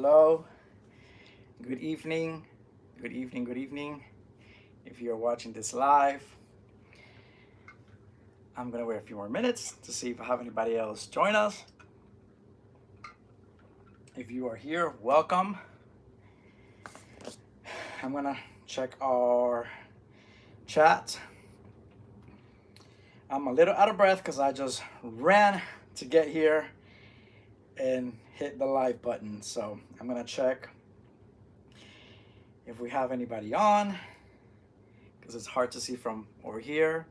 hello. Good evening. Good evening. Good evening. If you're watching this live, I'm going to wait a few more minutes to see if I have anybody else join us. If you are here, welcome. I'm going to check our chat. I'm a little out of breath because I just ran to get here and hit the live button. So I'm going to check if we have anybody on because it's hard to see from over here.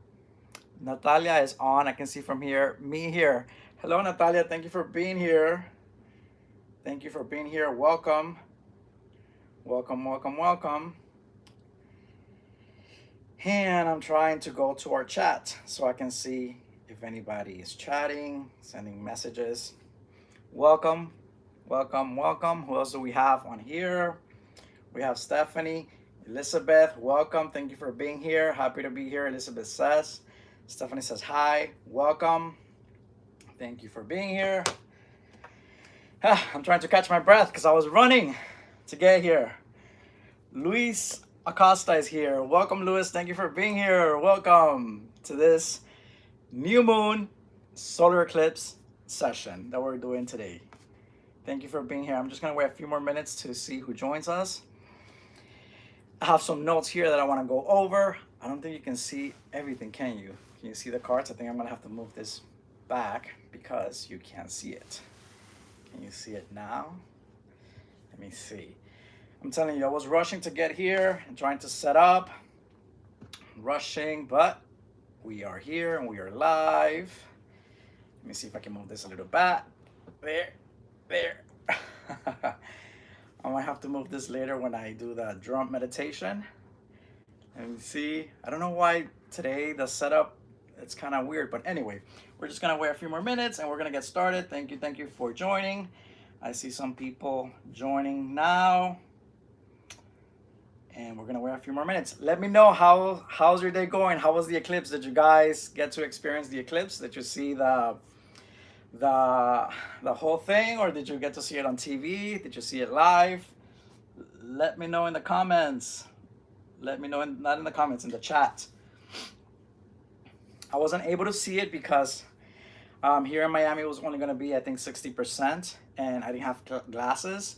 Natalia is on. I can see from here. Me here. Hello, Natalia. Thank you for being here. Thank you for being here. Welcome. Welcome, welcome, welcome. And I'm trying to go to our chat so I can see if anybody is chatting, sending messages. Welcome, welcome, welcome. Who else do we have on here? We have Stephanie, Elizabeth. Welcome. Thank you for being here. Happy to be here. Elizabeth says. Stephanie says hi. Welcome. Thank you for being here. I'm trying to catch my breath because I was running to get here. Luis Acosta is here. Welcome, Luis. Thank you for being here. Welcome to this new moon solar eclipse session that we're doing today. Thank you for being here. I'm just going to wait a few more minutes to see who joins us. I have some notes here that I want to go over. I don't think you can see everything, can you? Can you see the cards? I think I'm going to have to move this back because you can't see it. Can you see it now? Let me see. I'm telling you, I was rushing to get here and trying to set up. Rushing, but we are here and we are live. Let me see if I can move this a little back. There. I might have to move this later when I do the drum meditation. Let me see. I don't know why today the setup, it's kind of weird, but anyway, we're just gonna wait a few more minutes and we're gonna get started. Thank you for joining. I see some people joining now. And we're gonna wait a few more minutes. Let me know how's your day going. How was the eclipse? Did you guys get to experience the eclipse? Did you see the whole thing, or did you get to see it on TV? Did you see it live? Let me know in the comments. Let me know not in the comments, in the chat. I wasn't able to see it because here in Miami it was only gonna be I think 60%, and I didn't have glasses,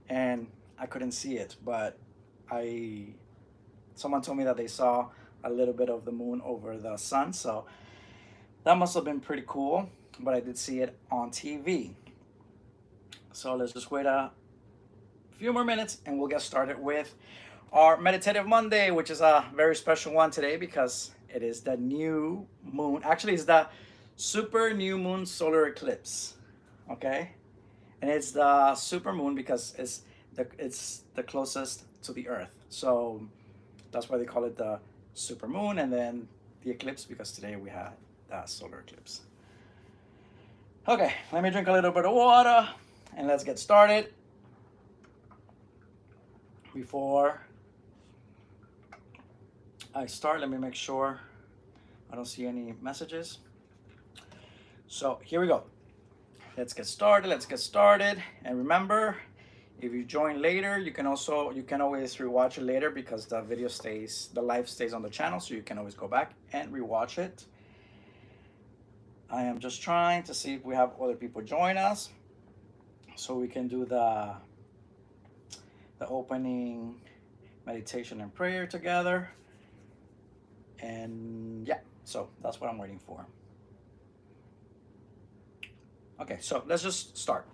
and I couldn't see it, but someone told me that they saw a little bit of the moon over the sun, so that must have been pretty cool, but I did see it on TV. So let's just wait a few more minutes and we'll get started with our Meditative Monday, which is a very special one today because it is the new moon. Actually, it's the super new moon solar eclipse, okay? And it's the super moon because it's the closest to the earth, so that's why they call it the super moon, and then the eclipse because today we had the solar eclipse. Okay, let me drink a little bit of water and let's get started. Before I start, let me make sure I don't see any messages. So here we go. Let's get started. And remember, if you join later, you can always rewatch it later because the live stays on the channel, so you can always go back and rewatch it. I am just trying to see if we have other people join us so we can do the opening meditation and prayer together. And yeah, so that's what I'm waiting for. Okay, so let's just start.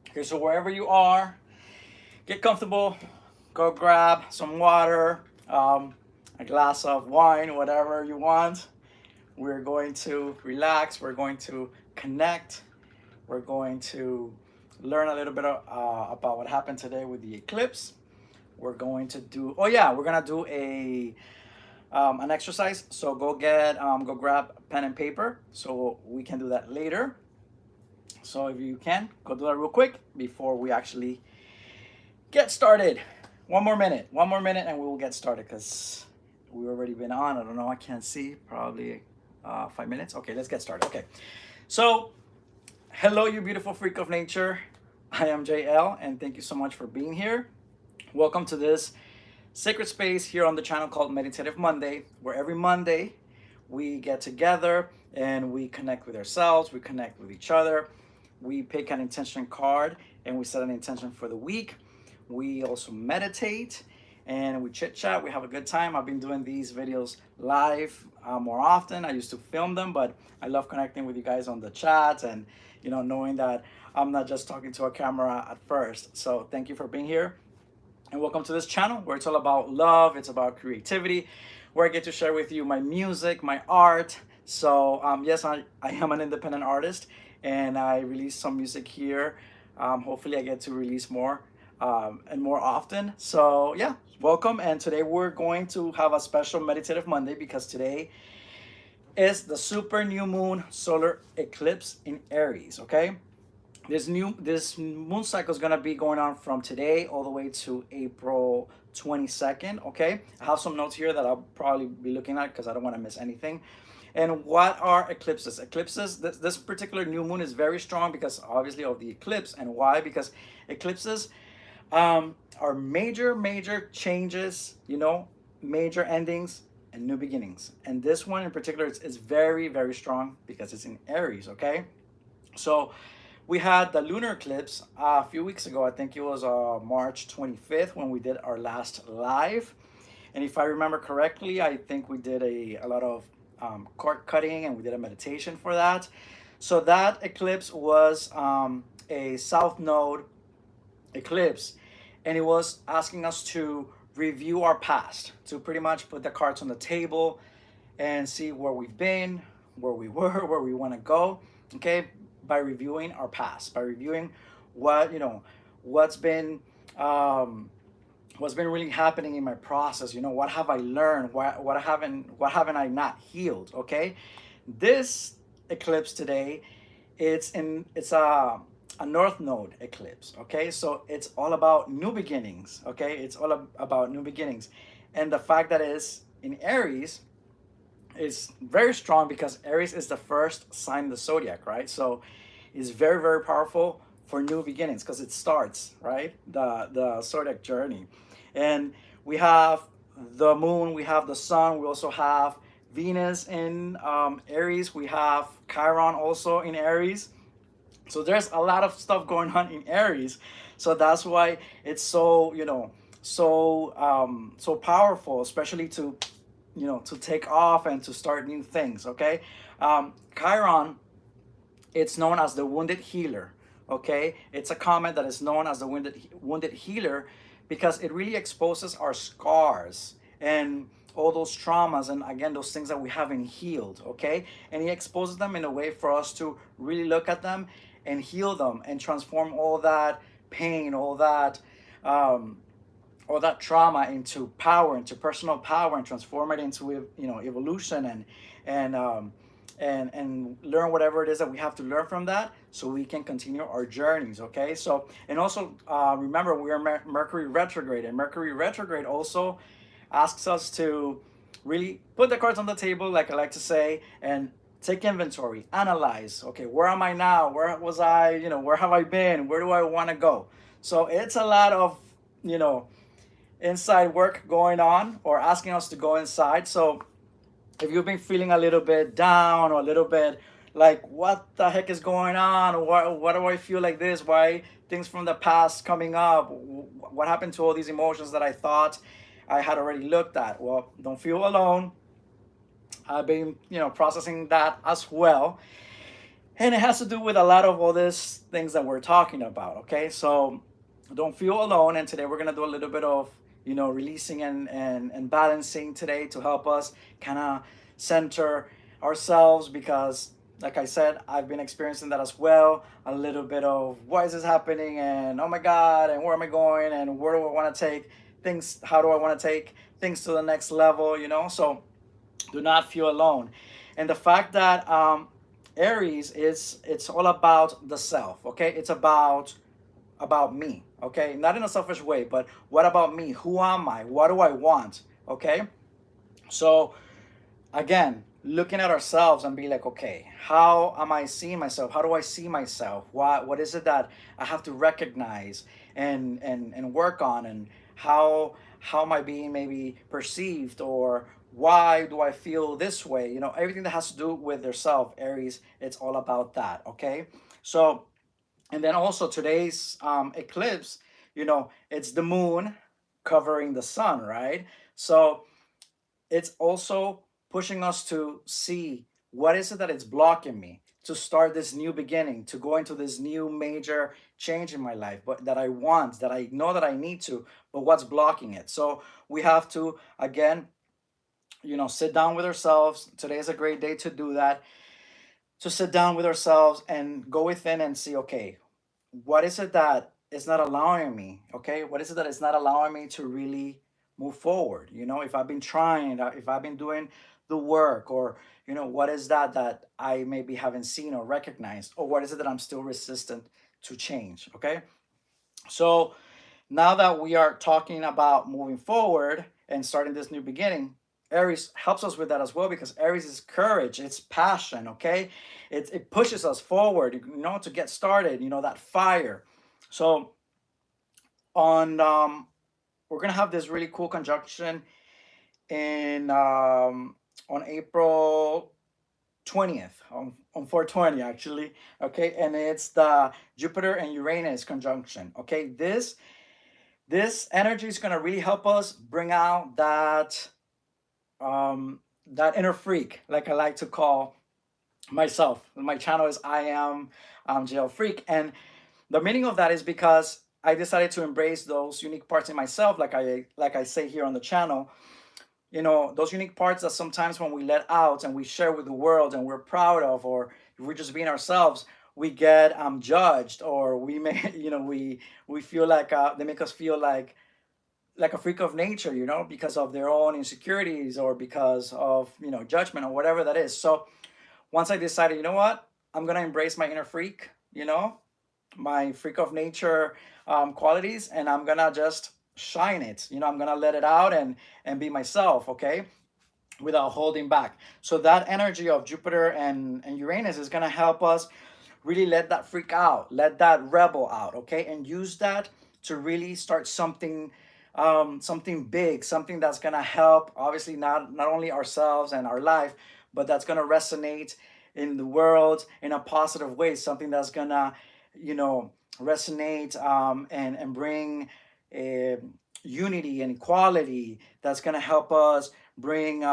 Okay, so wherever you are, get comfortable, go grab some water, a glass of wine, whatever you want. We're going to relax, we're going to connect, we're going to learn a little bit about what happened today with the eclipse. We're going to do, we're gonna do an exercise. So go grab pen and paper so we can do that later. So if you can, go do that real quick before we actually get started. One more minute and we will get started because we've already been on, I don't know, I can't see, probably 5 minutes. Okay, let's get started. Okay, so hello, you beautiful freak of nature. I am JL, and thank you so much for being here. Welcome to this sacred space here on the channel called Meditative Monday, where every Monday we get together and we connect with ourselves, we connect with each other, we pick an intention card and we set an intention for the week. We also meditate and we chit chat. We have a good time. I've been doing these videos live more often. I used to film them, but I love connecting with you guys on the chat and knowing that I'm not just talking to a camera at first. So thank you for being here and welcome to this channel where it's all about love, it's about creativity, where I get to share with you my music, my art. So yes, I am an independent artist and I release some music here. Hopefully I get to release more and more often. So yeah, welcome. And today we're going to have a special Meditative Monday because today is the super new moon solar eclipse in Aries, okay? This moon cycle is gonna be going on from today all the way to April 22nd. Okay, I have some notes here that I'll probably be looking at because I don't want to miss anything. And what are eclipses? Eclipses. This particular new moon is very strong because obviously of the eclipse. And why? Because eclipses are major changes. Major endings and new beginnings. And this one in particular is very strong because it's in Aries. Okay, so we had the lunar eclipse a few weeks ago. I think it was March 25th when we did our last live. And if I remember correctly, I think we did a lot of cord cutting and we did a meditation for that. So that eclipse was a south node eclipse. And it was asking us to review our past, to pretty much put the cards on the table and see where we've been, where we were, where we want to go. Okay, by reviewing our past, by reviewing what's been really happening in my process. What have I learned? What haven't I not healed? Okay, this eclipse today, it's a north node eclipse. Okay, so it's all about new beginnings. Okay, it's all about new beginnings, and the fact that it's in Aries is very strong because Aries is the first sign of the zodiac, right? So it's very powerful for new beginnings because it starts, right, the zodiac journey. And we have the moon, we have the sun, we also have Venus in Aries, we have Chiron also in Aries. So there's a lot of stuff going on in Aries. So that's why it's so so powerful, especially to take off and to start new things. Okay, Chiron, it's known as the wounded healer. Okay, it's a comment that is known as the wounded healer because it really exposes our scars and all those traumas and again those things that we haven't healed. Okay, and he exposes them in a way for us to really look at them and heal them and transform all that pain, all that trauma into power, into personal power, and transform it into evolution and learn whatever it is that we have to learn from that so we can continue our journeys. Okay, so and also remember we are Mercury retrograde, and Mercury retrograde also asks us to really put the cards on the table, like I like to say, and take inventory, analyze. Okay, where am I now? Where was I? Where have I been? Where do I want to go? So it's a lot of inside work going on, or asking us to go inside. So if you've been feeling a little bit down or a little bit like what the heck is going on, or what do I feel like this, why things from the past coming up, what happened to all these emotions that I thought I had already looked at? Well, don't feel alone. I've been processing that as well, and it has to do with a lot of all these things that we're talking about. Okay, so don't feel alone, and today we're gonna do a little bit of releasing and balancing today to help us kind of center ourselves, because like I said, I've been experiencing that as well. A little bit of why is this happening, and oh my God, and where am I going, and where do I want to take things, how do I want to take things to the next level, so do not feel alone. And the fact that Aries it's all about the self. Okay, it's about me. Okay, not in a selfish way, but what about me? Who am I? What do I want? Okay, so again, looking at ourselves and be like, okay, how am I seeing myself? How do I see myself? What is it that I have to recognize and work on, and how am I being maybe perceived, or why do I feel this way? Everything that has to do with their self, Aries, it's all about that. Okay, so, and then also today's eclipse, it's the moon covering the sun, right? So it's also pushing us to see what is it that it's blocking me to start this new beginning, to go into this new major change in my life, but that I want, that I know that I need to, but what's blocking it? So we have to, again, sit down with ourselves. Today is a great day to do that, to sit down with ourselves and go within and see, okay, what is it that is not allowing me? Okay, what is it that is not allowing me to really move forward? If I've been trying, if I've been doing the work, or what is that I maybe haven't seen or recognized, or what is it that I'm still resistant to change? Okay, so now that we are talking about moving forward and starting this new beginning, Aries helps us with that as well, because Aries is courage, it's passion. Okay, it pushes us forward, to get started, that fire. So on we're gonna have this really cool conjunction in on April 20th, on 420 actually. Okay, and it's the Jupiter and Uranus conjunction. Okay, this energy is going to really help us bring out that inner freak, like I like to call myself. My channel is I am jail freak, and the meaning of that is because I decided to embrace those unique parts in myself, like I say here on the channel. Those unique parts that sometimes when we let out and we share with the world and we're proud of, or if we're just being ourselves, we get judged, or we may we feel like they make us feel like a freak of nature, because of their own insecurities, or because of judgment, or whatever that is. So once I decided, what, I'm gonna embrace my inner freak, my freak of nature qualities, and I'm gonna just shine it. I'm gonna let it out and be myself. Okay, without holding back. So that energy of Jupiter and Uranus is gonna help us really let that freak out, let that rebel out. Okay, and use that to really start something big, something that's gonna help, obviously not only ourselves and our life, but that's gonna resonate in the world in a positive way. Something that's gonna, resonate and bring uh, unity and equality. That's gonna help us bring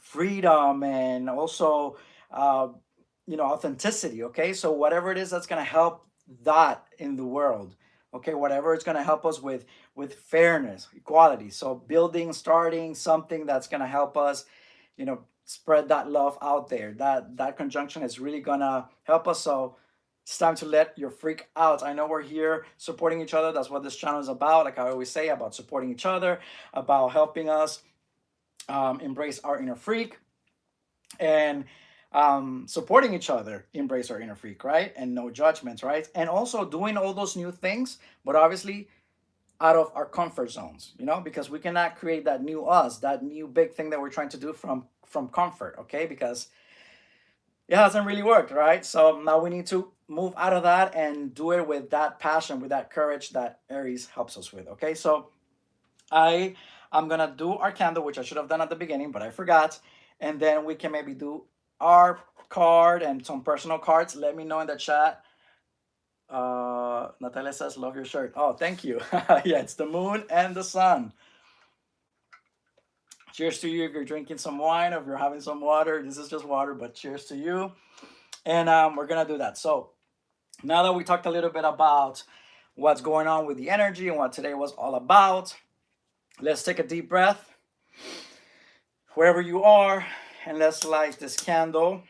freedom, and also uh, authenticity. Okay, so whatever it is that's gonna help that in the world. Okay, whatever it's gonna help us with fairness, equality. So building, starting something that's gonna help us, spread that love out there. That conjunction is really gonna help us. So it's time to let your freak out. I know we're here supporting each other. That's what this channel is about. Like I always say, about supporting each other, about helping us embrace our inner freak, and supporting each other, embrace our inner freak, right? And no judgments, right? And also doing all those new things, but obviously out of our comfort zones, because we cannot create that new us, that new big thing that we're trying to do from comfort. Okay, because it hasn't really worked, right? So now we need to move out of that and do it with that passion, with that courage that Aries helps us with. Okay, so I am gonna do our candle, which I should have done at the beginning, but I forgot. And then we can maybe do our card and some personal cards. Let me know in the chat. Natalia says, "Love your shirt." Oh, thank you. Yeah, it's the moon and the sun. Cheers to you if you're drinking some wine, or if you're having some water. This is just water, but cheers to you. And we're gonna do that. So now that we talked a little bit about what's going on with the energy and what today was all about, let's take a deep breath wherever you are, and let's light this candle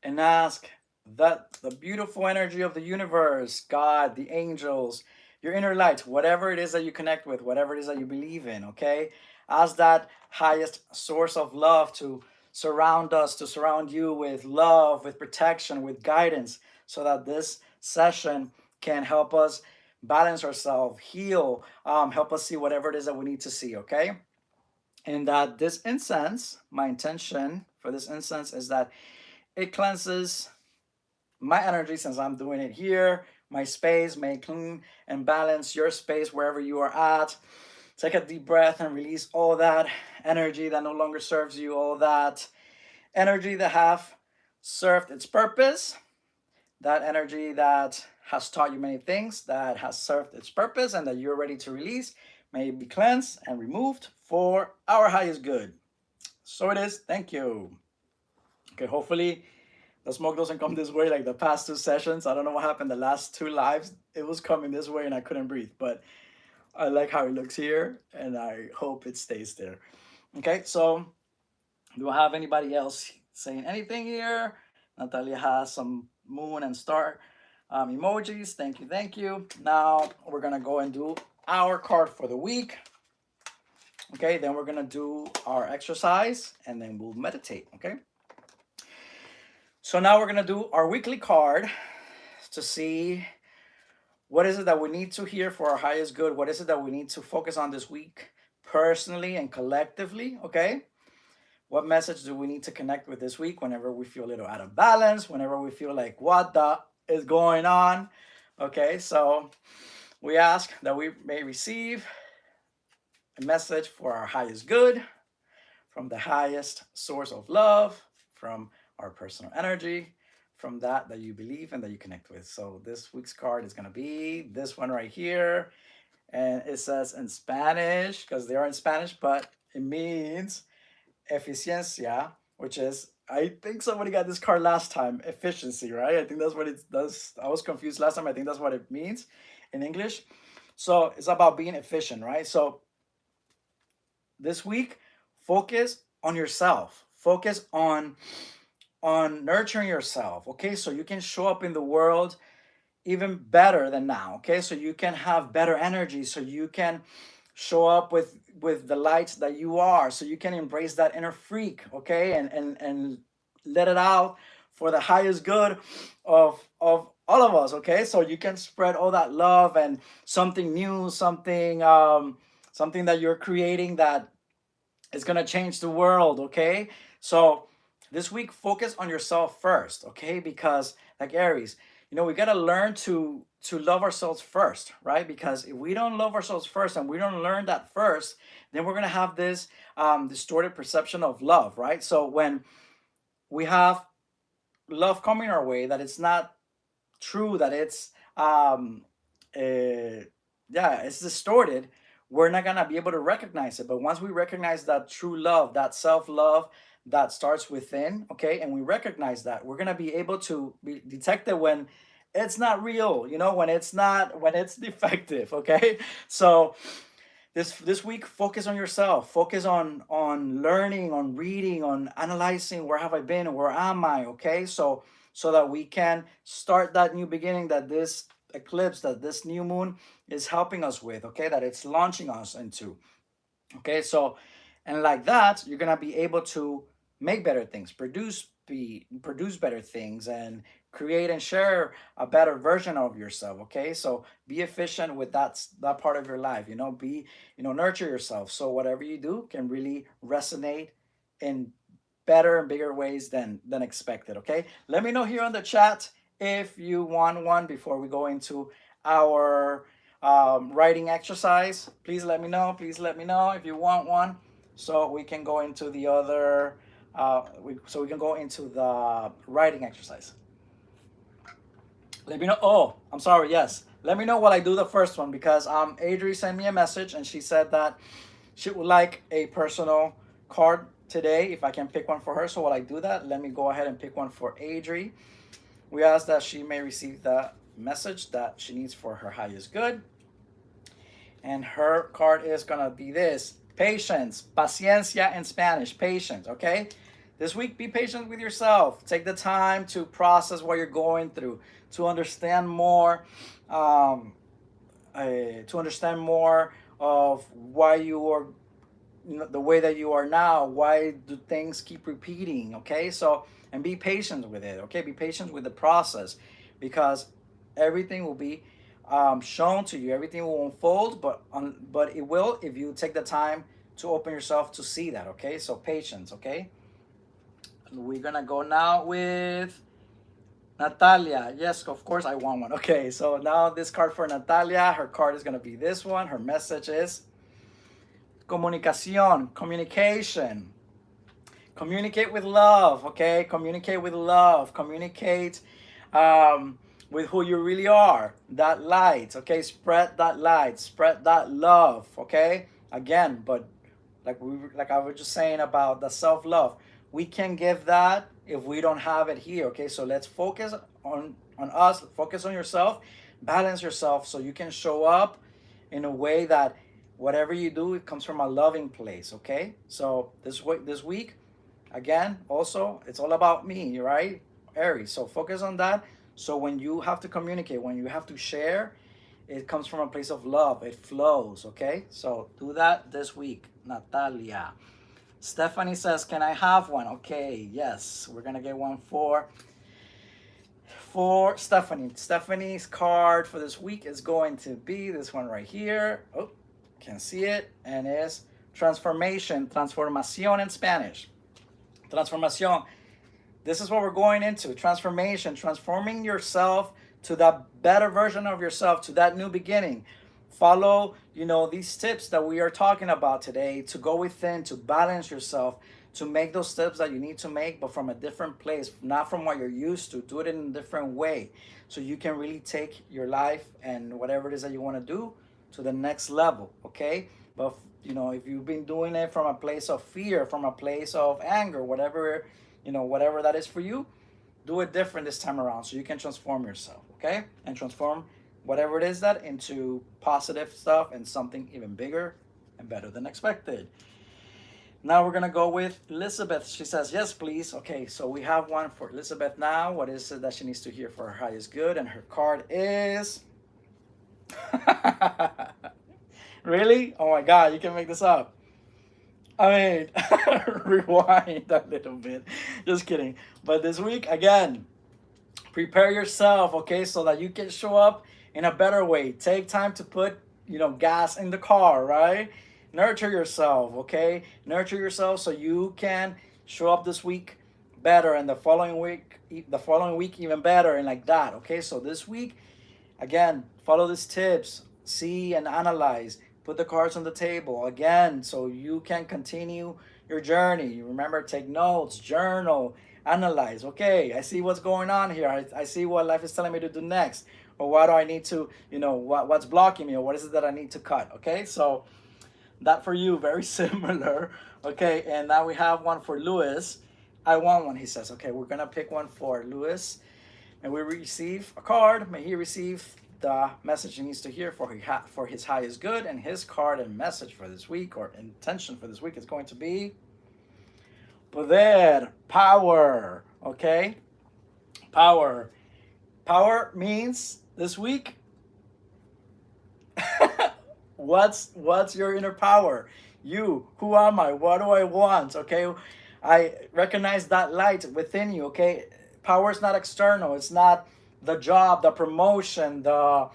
and ask that the beautiful energy of the universe, God, the angels, your inner light, whatever it is that you connect with, whatever it is that you believe in, okay? Ask that highest source of love to surround us, to surround you with love, with protection, with guidance, so that this session can help us balance ourselves, heal, help us see whatever it is that we need to see, okay? And that this incense, my intention for this incense is that it cleanses my energy since I'm doing it here. My space may clean and balance your space wherever you are at. Take a deep breath and release all that energy that no longer serves you, all that energy that have served its purpose, that energy that has taught you many things, that has served its purpose, and that you're ready to release, may be cleansed and removed for our highest good. So it is. Thank you. Okay, hopefully the smoke doesn't come this way like the past two sessions. I don't know what happened the last two lives. It was coming this way and I couldn't breathe, but I like how it looks here and I hope it stays there. Okay, so do I have anybody else saying anything here? Natalia has some moon and star emojis. Thank you, thank you. Now we're gonna go and do our card for the week. Okay, then we're gonna do our exercise and then we'll meditate. Okay. So now we're gonna do our weekly card to see what is it that we need to hear for our highest good. What is it that we need to focus on this week, personally and collectively? Okay. What message do we need to connect with this week whenever we feel a little out of balance, whenever we feel like, what the is going on? Okay, so we ask that we may receive a message for our highest good, from the highest source of love, from our personal energy, from that you believe and that you connect with. So this week's card is going to be this one right here. And it says in Spanish, because they are in Spanish, but it means eficiencia, which is, I think somebody got this card last time, efficiency, right? I think that's what it does. I was confused last time. I think that's what it means in English. So it's about being efficient, right? So this week, focus on yourself. Focus on nurturing yourself, okay? So you can show up in the world even better than now, okay? So you can have better energy, so you can show up with the light that you are, so you can embrace that inner freak, okay? And let it out for the highest good of all of us, okay? So you can spread all that love and something new, something that you're creating that is gonna change the world, okay? So this week, focus on yourself first, okay? Because like Aries, we gotta learn to love ourselves first, right? Because if we don't love ourselves first and we don't learn that first, then we're gonna have this distorted perception of love, right? So when we have love coming our way, that it's not true, that it's yeah, it's distorted, we're not gonna be able to recognize it. But once we recognize that true love, that self-love that starts within, okay, and we recognize that, we're gonna be able to detect it when it's not real, when it's defective, okay? So this week, focus on yourself, focus on learning, on reading, on analyzing, where have I been, where am I, okay? So that we can start that new beginning, that this eclipse, that this new moon is helping us with, okay, that it's launching us into, okay? So, and like that, you're gonna be able to make better things, produce better things, and create and share a better version of yourself, okay? So be efficient with that part of your life, nurture yourself, so whatever you do can really resonate in better and bigger ways than expected, okay? Let me know here on the chat if you want one before we go into our writing exercise. Please let me know if you want one, so we can go into the other so we can go into the writing exercise. Let me know. Oh, I'm sorry. Yes, let me know while I do the first one, because Adri sent me a message and she said that she would like a personal card today if I can pick one for her. So while I do that, let me go ahead and pick one for Adri. We ask that she may receive the message that she needs for her highest good. And her card is gonna be this: patience, paciencia in Spanish, patience, okay? This week, be patient with yourself. Take the time to process what you're going through, to understand more, of why you are the way that you are now. Why do things keep repeating, okay? So, and be patient with it, okay? Be patient with the process, because everything will be shown to you. Everything will unfold, but it will if you take the time to open yourself to see that, okay? So patience, okay? We're gonna go now with Natalia. Yes, of course I want one. Okay, so now this card for Natalia. Her card is gonna be this one. Her message is comunicación, communication. Communicate with love, okay? Communicate with love. Communicate with who you really are. That light, okay? Spread that light. Spread that love, okay? Again, but like I was just saying about the self-love, we can give that if we don't have it here, okay? So let's focus on us. Focus on yourself. Balance yourself so you can show up in a way that whatever you do, it comes from a loving place, okay? So this week, again, also, it's all about me, right? Aries. So focus on that. So when you have to communicate, when you have to share, it comes from a place of love. It flows, okay? So do that this week, Natalia. Stephanie says, can I have one? Okay, yes. We're going to get one for Stephanie. Stephanie's card for this week is going to be this one right here. Oh, can see it. And it's transformation, transformación in Spanish. Transformación. This is what we're going into. Transformation, transforming yourself to that better version of yourself, to that new beginning. Follow, these tips that we are talking about today to go within, to balance yourself, to make those steps that you need to make, but from a different place, not from what you're used to. Do it in a different way so you can really take your life and whatever it is that you want to do to the next level, okay? But, if you've been doing it from a place of fear, from a place of anger, whatever that is for you, do it different this time around so you can transform yourself, okay? And transform whatever it is that into positive stuff and something even bigger and better than expected. Now we're going to go with Elizabeth. She says, yes, please. Okay, so we have one for Elizabeth now. What is it that she needs to hear for her highest good? And her card is... Really? Oh my God, you can make this up. I mean, rewind a little bit. Just kidding. But this week, again, prepare yourself, okay, so that you can show up in a better way. Take time to put, gas in the car, right? Nurture yourself, okay? Nurture yourself so you can show up this week better and the following week even better and like that, okay? So this week, again, follow these tips. See and analyze. Put the cards on the table again so you can continue your journey. Remember, take notes, journal, analyze. Okay, I see what's going on here. I see what life is telling me to do next. Or what do I need to, what's blocking me, or what is it that I need to cut? Okay, so that for you, very similar. Okay, and now we have one for Lewis. I want one, he says. Okay, we're going to pick one for Lewis. And we receive a card. May he receive the message he needs to hear for his highest good. And his card and message for this week, or intention for this week, is going to be poder, power. Okay, power. Power means this week, what's your inner power? You, who am I? What do I want? Okay, I recognize that light within you. Okay, power is not external. It's not the job, the promotion, the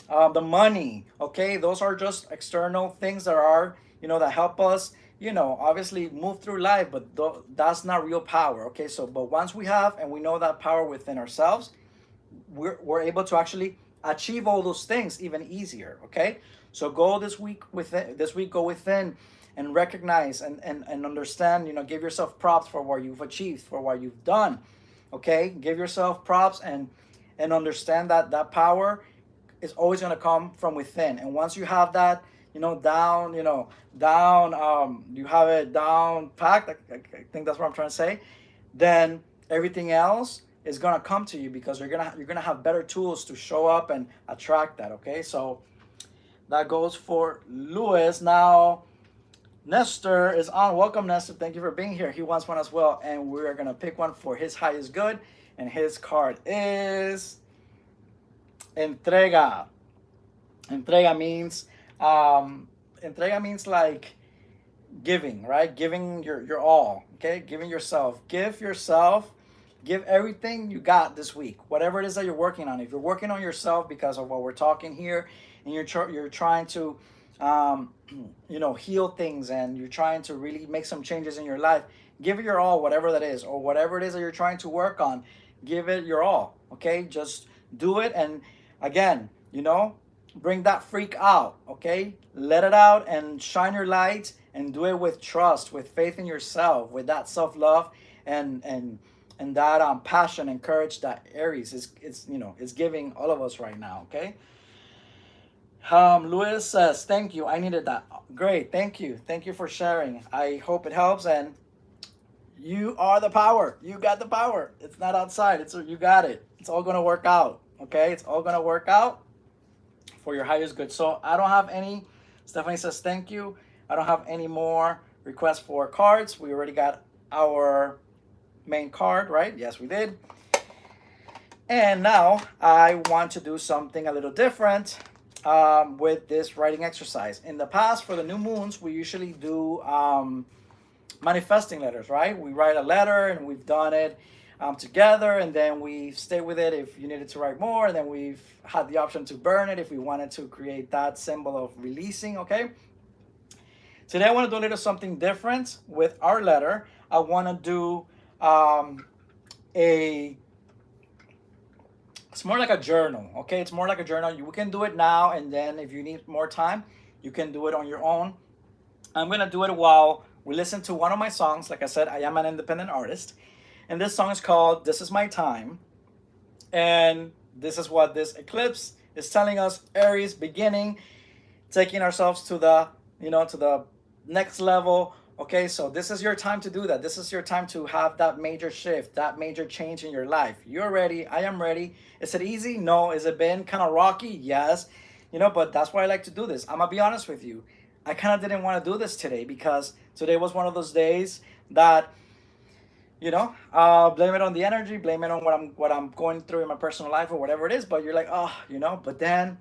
money. Okay, those are just external things that are, that help us, obviously move through life. But that's not real power. Okay, so but once we have and we know that power within ourselves, we're able to actually achieve all those things even easier. Okay, so go this week go within and recognize and understand. Give yourself props for what you've achieved, for what you've done. Okay, give yourself props and understand that power is always going to come from within. And once you have that, down, you have it down packed. I think that's what I'm trying to say. Then everything else is going to come to you because you're gonna have better tools to show up and attract that. Okay, so that goes for Lewis. Now Nestor is on. Welcome, Nestor. Thank you for being here. He wants one as well, and we're gonna pick one for his highest good. And his card is entrega. Entrega means like giving, right? Giving your all, okay? Giving yourself. Give everything you got this week. Whatever it is that you're working on. If you're working on yourself because of what we're talking here, and you're trying to um, heal things, and you're trying to really make some changes in your life, give it your all, whatever that is, or whatever it is that you're trying to work on, give it your all. Okay, just do it, and again, bring that freak out. Okay, let it out and shine your light, and do it with trust, with faith in yourself, with that self love, and that passion and courage that Aries is giving all of us right now. Okay. Luis says, "Thank you. I needed that." Great. Thank you for sharing. I hope it helps. And you are the power. You got the power. It's not outside. You got it. It's all gonna work out. Okay. It's all gonna work out for your highest good. So I don't have any. Stephanie says, "Thank you. I don't have any more requests for cards. We already got our main card, right? Yes, we did. And now I want to do something a little different with this writing exercise. In the past, for the new moons, we usually do manifesting letters, right? We write a letter, and we've done it together, and then we stay with it if you needed to write more, and then we've had the option to burn it if we wanted to create that symbol of releasing. Okay. Today I want to do a little something different with our letter. I want to do a it's more like a journal. Okay, it's more like a journal. We can do it now, and then if you need more time, you can do it on your own. I'm gonna do it while we listen to one of my songs. Like I said, I am an independent artist, and this song is called "This Is My Time," and this is what this eclipse is telling us. Aries beginning, taking ourselves to the next level. Okay, so this is your time to do that. This is your time to have that major shift, that major change in your life. You're ready. I am ready. Is it easy? No. Is it been kind of rocky? Yes. But that's why I like to do this. I'm gonna be honest with you. I kind of didn't want to do this today because today was one of those days that blame it on the energy, blame it on what I'm going through in my personal life or whatever it is. But you're like, oh, but then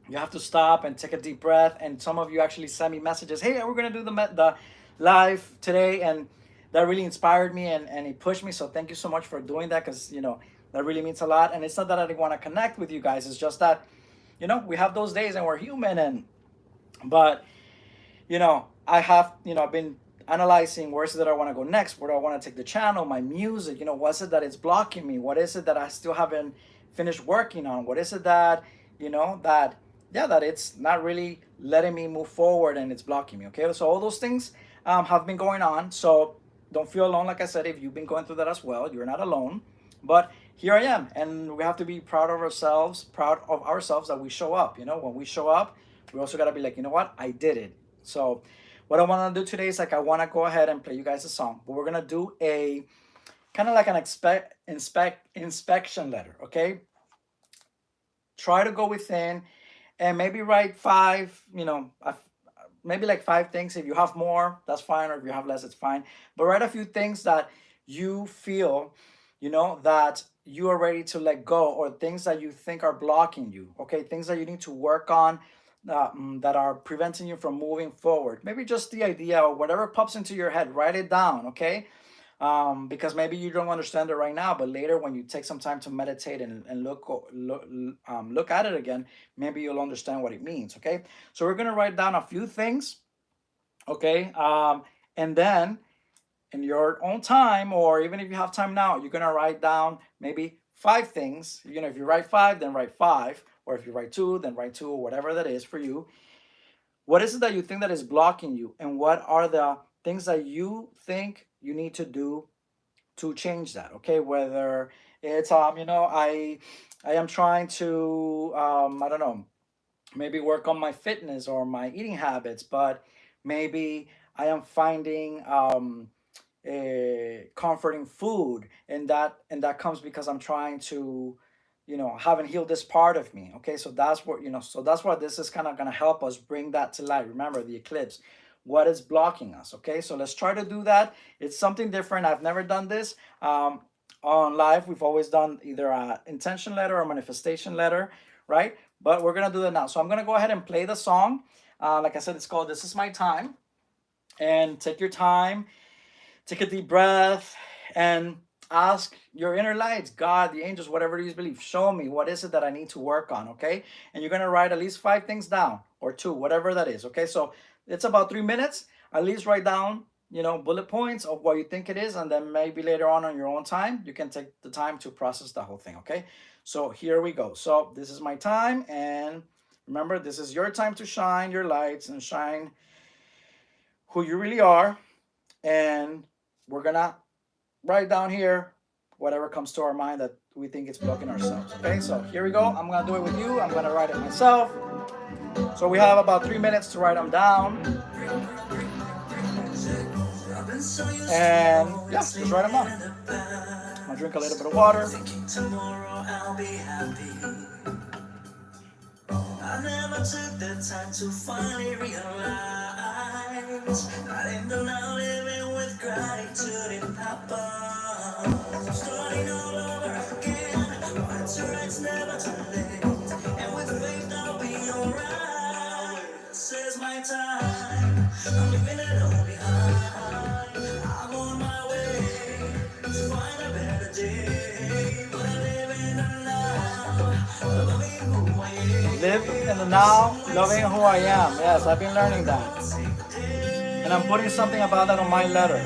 you have to stop and take a deep breath. And some of you actually send me messages, hey, we're going to do the live today. And that really inspired me, and it pushed me. So thank you so much for doing that, because that really means a lot. And it's not that I didn't want to connect with you guys, it's just that we have those days and we're human. But I've been analyzing where is it that I want to go next, where do I want to take the channel, my music. What's it that it's blocking me, what is it that I still haven't finished working on, what is it that that it's not really letting me move forward and it's blocking me. Okay, so all those things have been going on. So don't feel alone. Like I said, if you've been going through that as well, you're not alone. But here I am, and we have to be proud of ourselves that we show up. When we show up, we also got to be like, what, I did it. So what I want to do today is, like, I want to go ahead and play you guys a song, but we're gonna do a kind of like an inspection letter. Okay, try to go within and maybe write five, maybe like five things. If you have more, that's fine, or if you have less, it's fine. But write a few things that you feel, that you are ready to let go, or things that you think are blocking you. Okay, things that you need to work on, that are preventing you from moving forward. Maybe just the idea, or whatever pops into your head, write it down. Okay, because maybe you don't understand it right now, but later when you take some time to meditate and look at it again, maybe you'll understand what it means. Okay, so we're gonna write down a few things. Okay, and then in your own time, or even if you have time now, you're gonna write down maybe five things. If you write five, then write five, or if you write two, then write two, or whatever that is for you. What is it that you think that is blocking you, and what are the things that you think you need to do to change that? Okay, whether it's I am trying to I don't know, maybe work on my fitness or my eating habits, but maybe I am finding a comforting food, and that comes because I'm trying to haven't healed this part of me. Okay, so that's what this is kind of going to help us bring that to light. Remember the eclipse, what is blocking us. Okay, so let's try to do that. It's something different. I've never done this on live. We've always done either a intention letter or manifestation letter, right? But we're gonna do that now. So I'm gonna go ahead and play the song. Like I said, it's called "This Is My Time," and take your time, take a deep breath, and ask your inner lights, God, the angels, whatever you believe, show me what is it that I need to work on. Okay, and you're gonna write at least five things down. or 2, whatever that is. Okay, so it's about 3 minutes. At least write down, bullet points of what you think it is, and then maybe later on your own time, you can take the time to process the whole thing. Okay, so here we go. So this is my time, and remember, this is your time to shine your lights and shine who you really are. And we're gonna write down here whatever comes to our mind that we think it's blocking ourselves. Okay, so here we go. I'm gonna do it with you. I'm gonna write it myself. So we have about 3 minutes to write them down. And yeah, just write them down. I'm gonna drink a little bit of water. I never took the time to finally realize I ended up living with gratitude in papa. I'm starting all over again. But it's never too late. And with faith I'll be alright. This is my time. I'm leaving it all behind. I'm on my way to find a better day. But I live in the now, loving who I am. Live in the now, loving who I am. Yes, I've been learning that. And I'm putting something about that on my letter,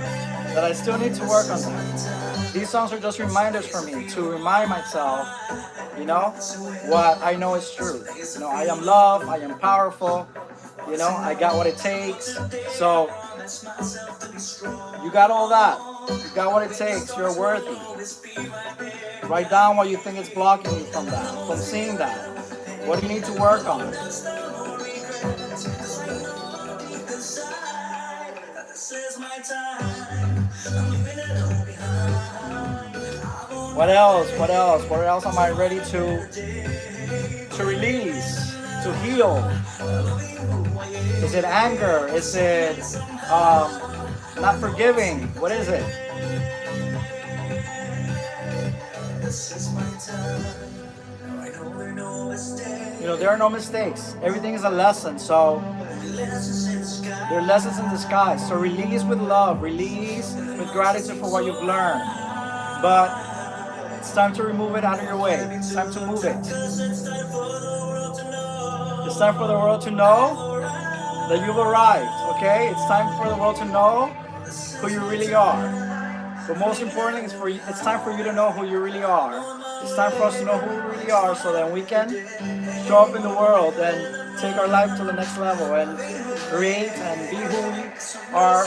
that I still need to work on that. These songs are just reminders for me to remind myself, what I know is true. I am loved, I am powerful, I got what it takes. So you got all that. You got what it takes. You're worthy. Write down what you think is blocking you from that, from seeing that. What do you need to work on? What else? What else? What else am I ready to release, to heal? Is it anger? Is it not forgiving? What is it? There are no mistakes. Everything is a lesson. So there are lessons in disguise. So release with love. Release with gratitude for what you've learned. But it's time to remove it out of your way. It's time to move it. It's time for the world to know that you've arrived. Okay? It's time for the world to know who you really are. But most importantly, it's time for you to know who you really are. It's time for us to know who we really are, so that we can show up in the world and take our life to the next level and create and be who we are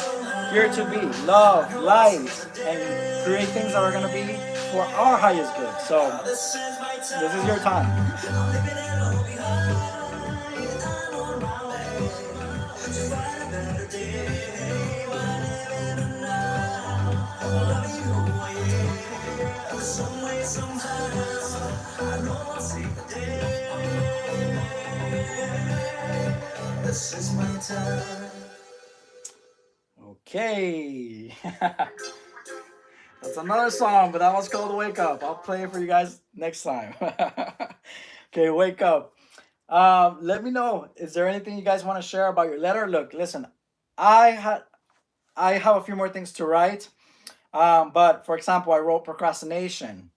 here to be. Love, light, and create things that are going to be for our highest good. So this is your time. This is my time. Okay. That's another song, but that one's called Wake Up. I'll play it for you guys next time. Okay, wake up. Let me know. Is there anything you guys want to share about your letter? Look, listen, I have a few more things to write. But for example, I wrote procrastination.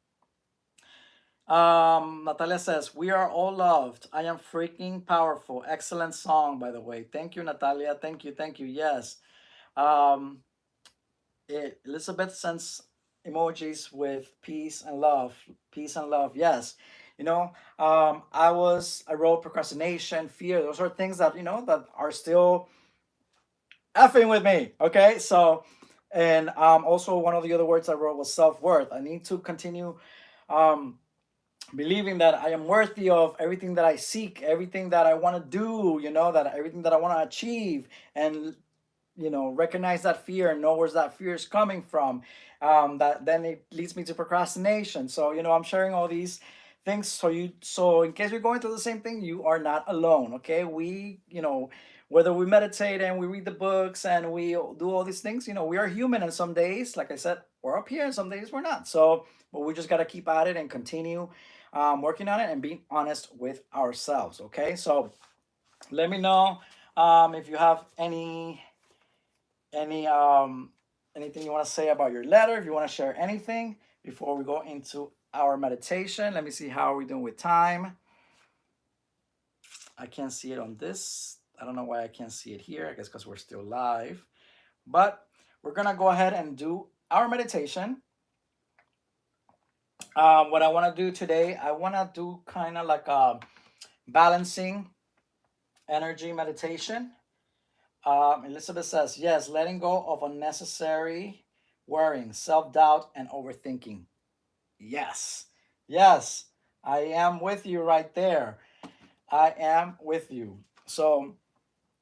Natalia says, "We are all loved. I am freaking powerful." Excellent song, by the way. Thank you, Natalia. Thank you. Thank you. Yes. Elizabeth sends emojis with peace and love. Peace and love. Yes. I wrote procrastination, fear. Those are things that, that are still effing with me. Okay. So, and also one of the other words I wrote was self-worth. I need to continue believing that I am worthy of everything that I seek, everything that I want to do, that everything that I want to achieve, and recognize that fear and know where that fear is coming from. That then it leads me to procrastination. So I'm sharing all these things so in case you're going through the same thing, you are not alone. Okay, we whether we meditate and we read the books and we do all these things, we are human, and some days, like I said, we're up here and some days we're not. So but we just got to keep at it and continue working on it and being honest with ourselves. Okay, so let me know if you have anything you want to say about your letter, if you want to share anything before we go into our meditation. Let me see how are we doing with time. I can't see it on this. I don't know why I can't see it here. I guess because we're still live. But we're going to go ahead and do our meditation. What I want to do today, I want to do kind of like a balancing energy meditation. Elizabeth says, yes, letting go of unnecessary worrying, self doubt, and overthinking. Yes, yes, I am with you right there. I am with you. So,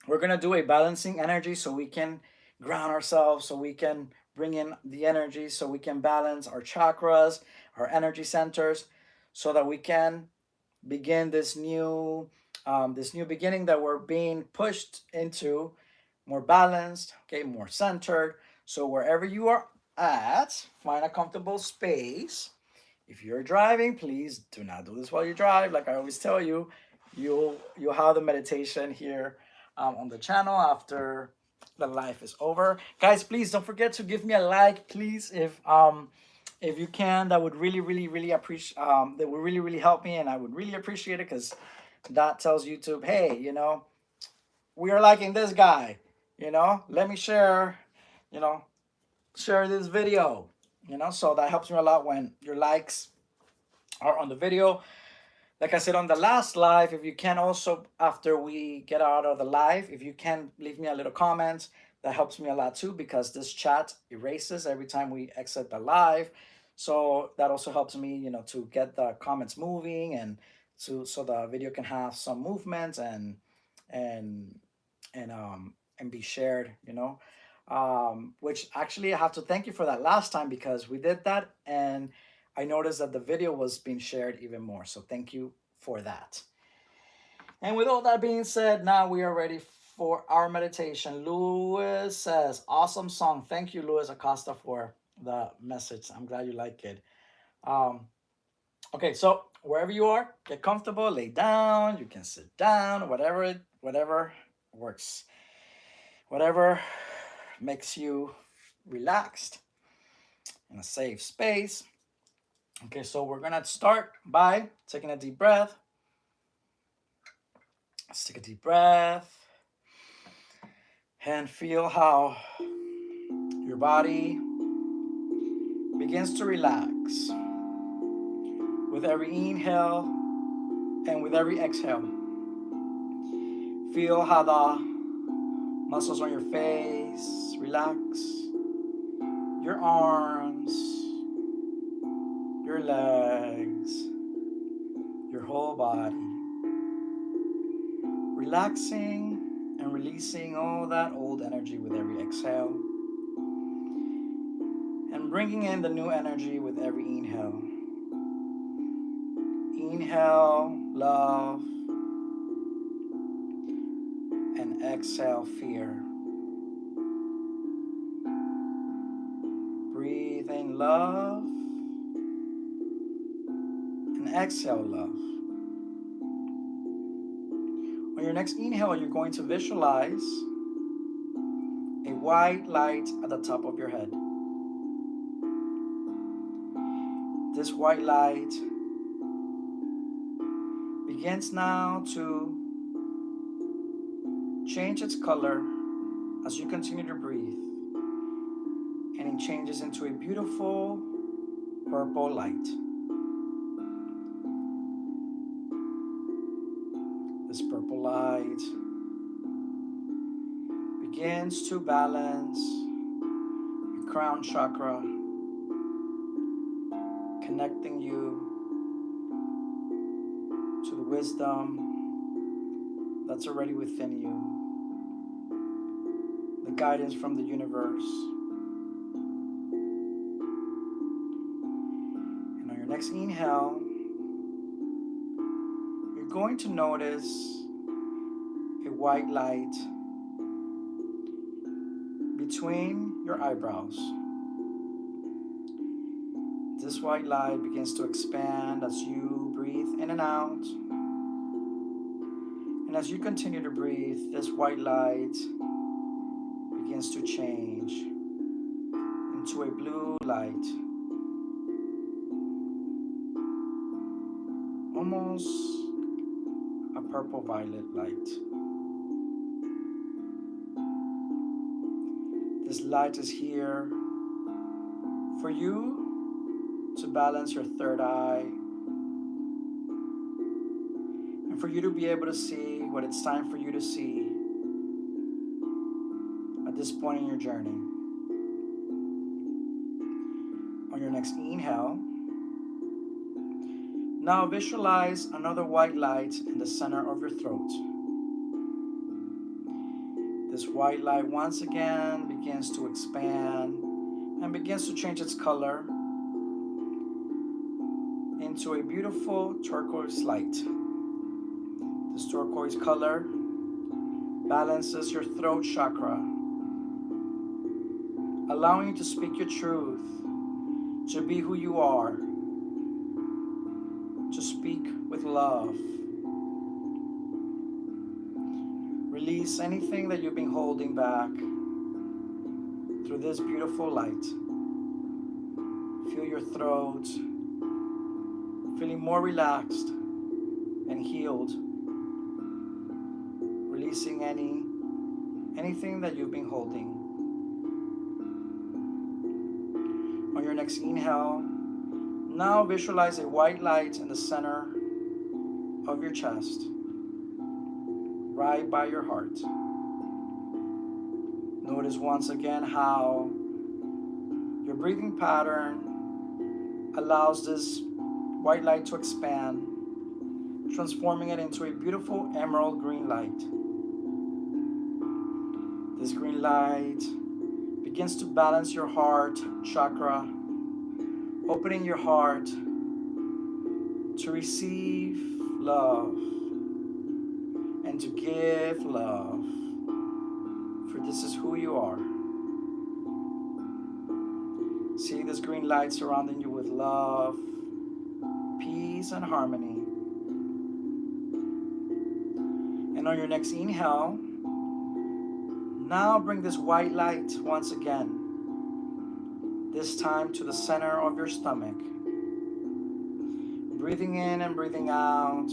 we're going to do a balancing energy so we can ground ourselves, so we can bring in the energy, so we can balance our chakras, our energy centers, so that we can begin this new beginning that we're being pushed into, more balanced, okay, more centered. So wherever you are at, find a comfortable space. If you're driving, please do not do this while you drive. Like I always tell you, you'll have the meditation here on the channel after the live is over. Guys, please don't forget to give me a like, please, if you can. That would really appreciate. That would really help me, and I would really appreciate it because that tells YouTube, hey, we are liking this guy. Let me share. You know, share this video. So that helps me a lot when your likes are on the video. Like I said on the last live, if you can also, after we get out of the live, if you can leave me a little comment, that helps me a lot too, because this chat erases every time we exit the live. So that also helps me, to get the comments moving, and so the video can have some movement and and be shared, which actually I have to thank you for that last time, because we did that and I noticed that the video was being shared even more. So thank you for that. And with all that being said, now we are ready for our meditation. Louis says, awesome song. Thank you, Louis Acosta, for the message. I'm glad you like it. Okay, so wherever you are, get comfortable, lay down, you can sit down, whatever works. Whatever makes you relaxed in a safe space. Okay, so we're gonna start by taking a deep breath. Let's take a deep breath and feel how your body begins to relax with every inhale and with every exhale. Feel how the muscles on your face relax, your arms, your legs, your whole body. Relaxing and releasing all that old energy with every exhale, and bringing in the new energy with every inhale. Inhale, love, and exhale, fear. Breathe in love and exhale, love. On your next inhale, you're going to visualize a white light at the top of your head. This white light begins now to change its color as you continue to breathe, and it changes into a beautiful purple light. This purple light begins to balance your crown chakra, connecting you to the wisdom that's already within you, the guidance from the universe. And on your next inhale, you're going to notice a white light between your eyebrows. This white light begins to expand as you breathe in and out. And as you continue to breathe, this white light begins to change into a blue light, almost a purple violet light. This light is here for you to balance your third eye and for you to be able to see what it's time for you to see at this point in your journey. On your next inhale, now visualize another white light in the center of your throat. This white light once again begins to expand and begins to change its color into a beautiful turquoise light. This turquoise color balances your throat chakra, allowing you to speak your truth, to be who you are, to speak with love. Release anything that you've been holding back through this beautiful light. Feel your throat feeling more relaxed and healed. Releasing anything that you've been holding. On your next inhale, now visualize a white light in the center of your chest, right by your heart. Notice once again how your breathing pattern allows this white light to expand, transforming it into a beautiful emerald green light. This green light begins to balance your heart chakra, opening your heart to receive love and to give love, for this is who you are. See this green light surrounding you with love, peace, and harmony. And on your next inhale, now bring this white light once again, this time to the center of your stomach. Breathing in and breathing out.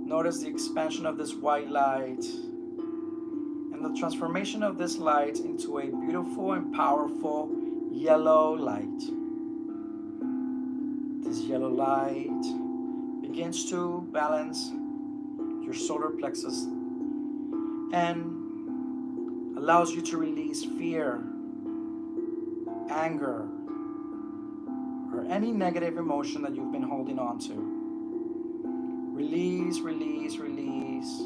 Notice the expansion of this white light and the transformation of this light into a beautiful and powerful yellow light. This yellow light begins to balance your solar plexus and allows you to release fear, anger, or any negative emotion that you've been holding on to. Release, release, release.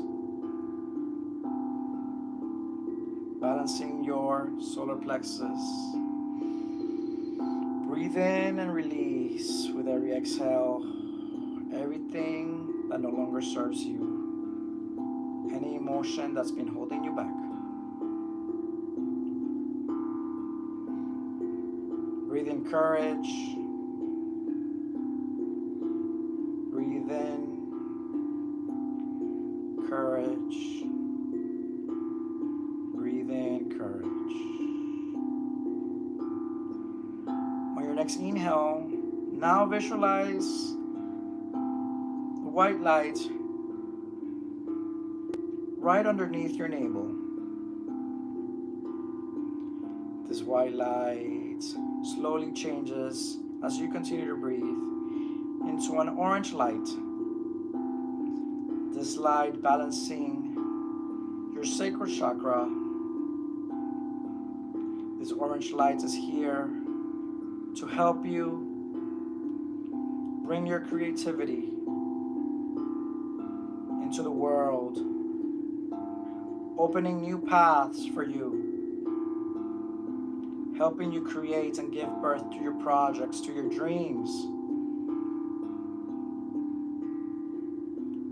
Balancing your solar plexus. Breathe in and release with every exhale everything that no longer serves you. Any emotion that's been holding you back. Breathe in courage. Breathe in courage. Breathe in courage. On your next inhale, now visualize the white light right underneath your navel. This white light slowly changes as you continue to breathe into an orange light. This light balancing your sacral chakra. This orange light is here to help you bring your creativity into the world, opening new paths for you, helping you create and give birth to your projects, to your dreams.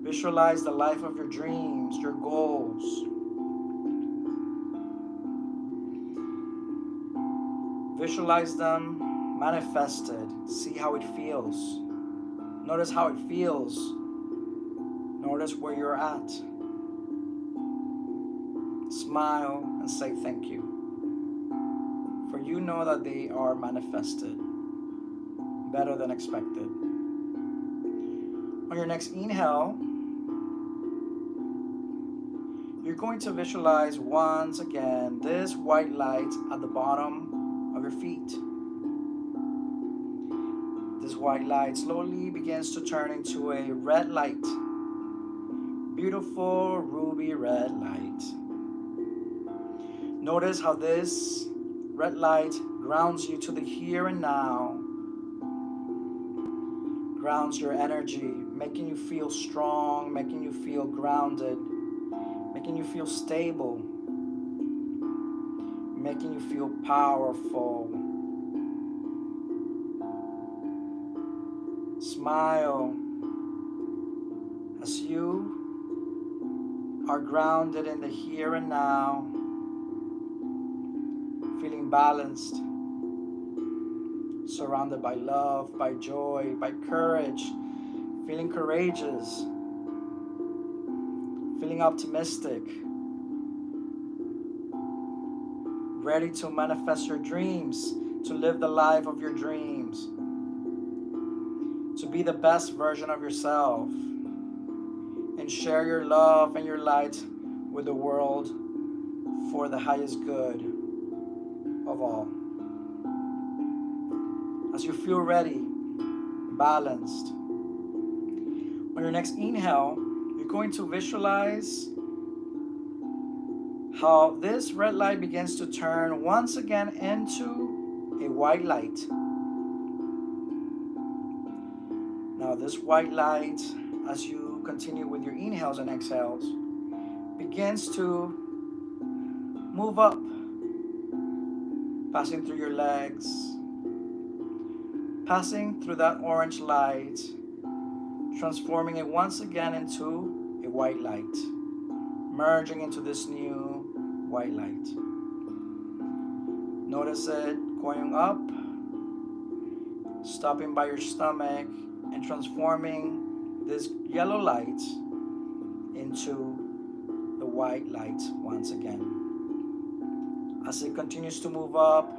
Visualize the life of your dreams, your goals. Visualize them manifested. See how it feels. Notice how it feels. Notice where you're at. Smile and say thank you. For you know that they are manifested better than expected. On your next inhale, you're going to visualize once again this white light at the bottom of your feet. This white light slowly begins to turn into a red light. Beautiful ruby red light. Notice how this red light grounds you to the here and now, grounds your energy, making you feel strong, making you feel grounded, making you feel stable, making you feel powerful. Smile as you are grounded in the here and now, feeling balanced, surrounded by love, by joy, by courage, feeling courageous, feeling optimistic, ready to manifest your dreams, to live the life of your dreams, to be the best version of yourself, and share your love and your light with the world for the highest good of all. As you feel ready, balanced, on your next inhale, you're going to visualize how this red light begins to turn once again into a white light. Now this white light, as you continue with your inhales and exhales, begins to move up, passing through your legs, passing through that orange light, transforming it once again into a white light, merging into this new white light. Notice it going up, stopping by your stomach, and transforming this yellow light into the white light once again. As it continues to move up,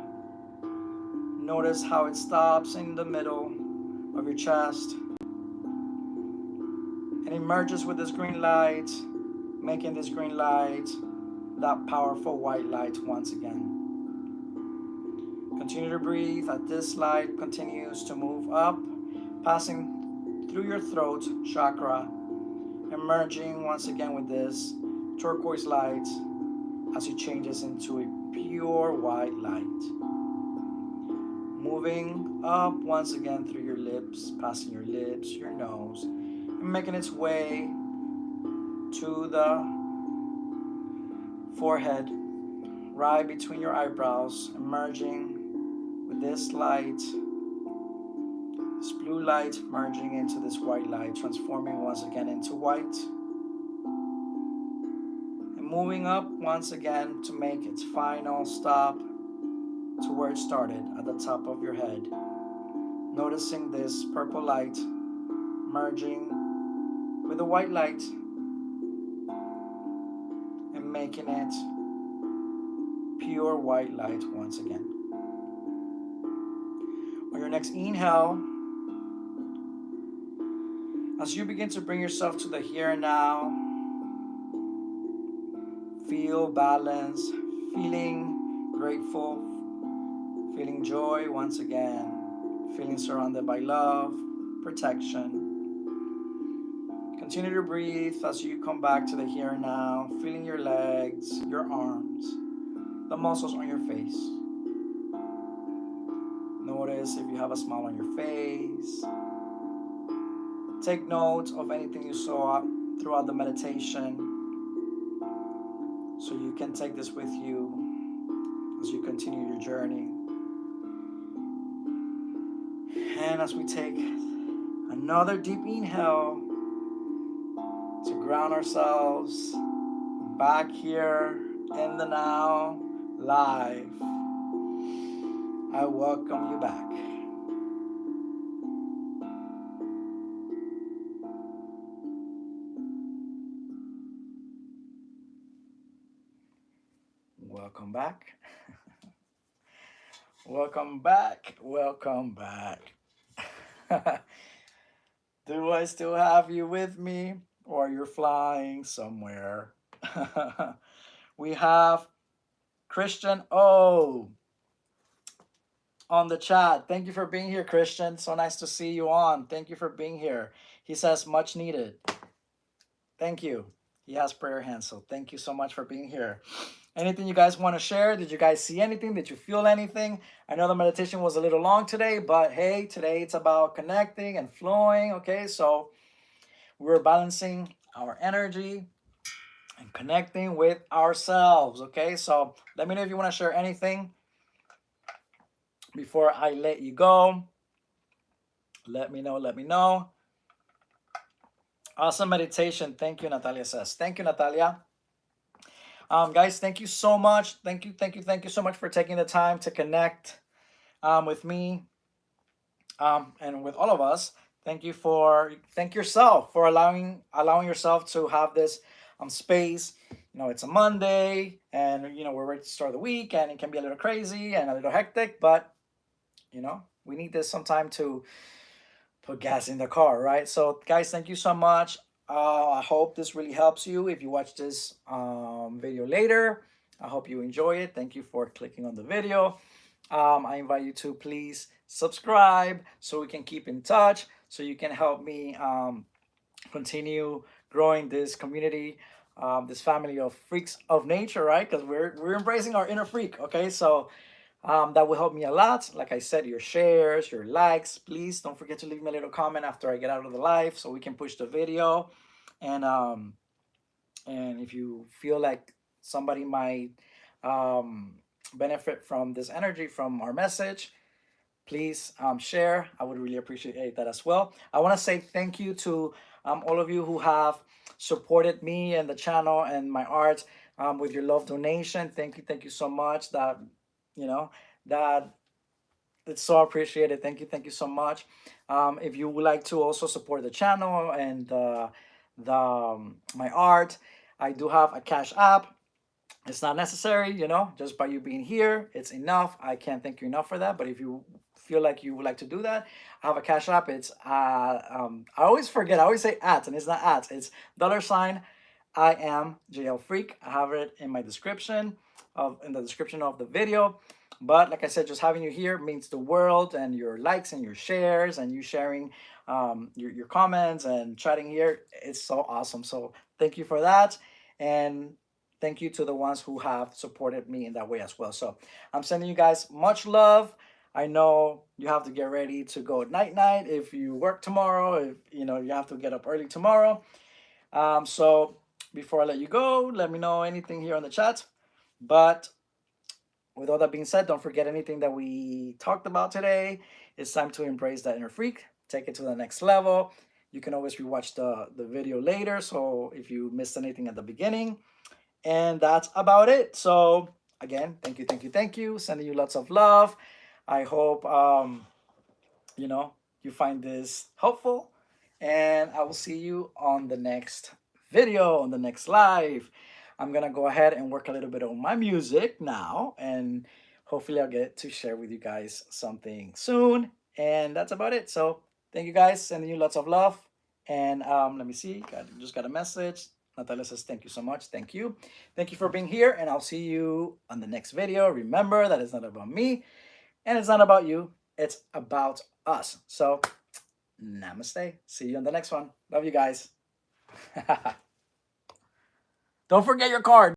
notice how it stops in the middle of your chest and emerges with this green light, making this green light that powerful white light once again. Continue to breathe as this light continues to move up, passing through your throat chakra, emerging once again with this turquoise light as it changes into a pure white light. Moving up once again through your lips, passing your lips, your nose, and making its way to the forehead, right between your eyebrows, emerging with this light, this blue light merging into this white light, transforming once again into white, and moving up once again to make its final stop to where it started, at the top of your head. Noticing this purple light merging with the white light and making it pure white light once again. On your next inhale, as you begin to bring yourself to the here and now, feel balance, feeling grateful, feeling joy once again, feeling surrounded by love, protection. Continue to breathe as you come back to the here and now, feeling your legs, your arms, the muscles on your face. Notice if you have a smile on your face. Take note of anything you saw throughout the meditation, so you can take this with you as you continue your journey. And as we take another deep inhale to ground ourselves back here in the now, live, I welcome you back. Welcome back. Welcome back. Welcome back. Do I still have you with me, or you're flying somewhere? We have Christian O on the chat. Thank you for being here, Christian. So nice to see you on. Thank you for being here. He says, much needed. Thank you. He has prayer hands, so thank you so much for being here. Anything you guys want to share? Did you guys see anything? Did you feel anything? I know the meditation was a little long today, but hey, today it's about connecting and flowing, okay? So we're balancing our energy and connecting with ourselves, okay? So let me know if you want to share anything before I let you go. Let me know, let me know. Awesome meditation. Thank you, Natalia says. Thank you, Natalia. Guys, thank you so much. Thank you so much for taking the time to connect with me and with all of us. Thank yourself for allowing yourself to have this space. You know, it's a Monday, and you know we're ready to start the week, and it can be a little crazy and a little hectic, but you know we need this sometime to put gas in the car, right? So, guys, thank you so much. I hope this really helps you. If you watch this video later, I hope you enjoy it. Thank you for clicking on the video. I invite you to please subscribe so we can keep in touch, so you can help me continue growing this community, this family of freaks of nature, right? Because we're embracing our inner freak, okay? So that will help me a lot. Like I said, your shares, your likes, please don't forget to leave me a little comment after I get out of the live so we can push the video. And if you feel like somebody might benefit from this energy, from our message, please share. I would really appreciate that as well. I want to say thank you to all of you who have supported me and the channel and my art with your love donation. Thank you so much. That you know that it's so appreciated. Thank you so much. If you would like to also support the channel and my art, I do have a Cash App. It's not necessary, you know, just by you being here, it's enough. I can't thank you enough for that. But if you feel like you would like to do that, I have a Cash App. It's I always forget. I always say at, and it's not at. It's $ I am JL Freak. I have it in my description in the description of the video. But like I said, just having you here means the world, and your likes and your shares and you sharing your comments and chatting here. It's so awesome. So thank you for that. And thank you to the ones who have supported me in that way as well. So I'm sending you guys much love. I know you have to get ready to go night if you work tomorrow, if you know you have to get up early tomorrow. So before I let you go, let me know anything here on the chat. But with all that being said, don't forget anything that we talked about today. It's time to embrace that inner freak, take it to the next level. You can always rewatch the video later. So if you missed anything at the beginning, and that's about it. So again, thank you. Sending you lots of love. I hope you know you find this helpful, and I will see you on the next video, on the next live. I'm gonna go ahead and work a little bit on my music now, and hopefully I'll get to share with you guys something soon. And that's about it. So thank you guys, sending you lots of love. And let me see, just got a message. Natalia says, thank you so much. Thank you. Thank you for being here, and I'll see you on the next video. Remember that it's not about me, and it's not about you. It's about us. So, namaste. See you on the next one. Love you guys. Don't forget your card.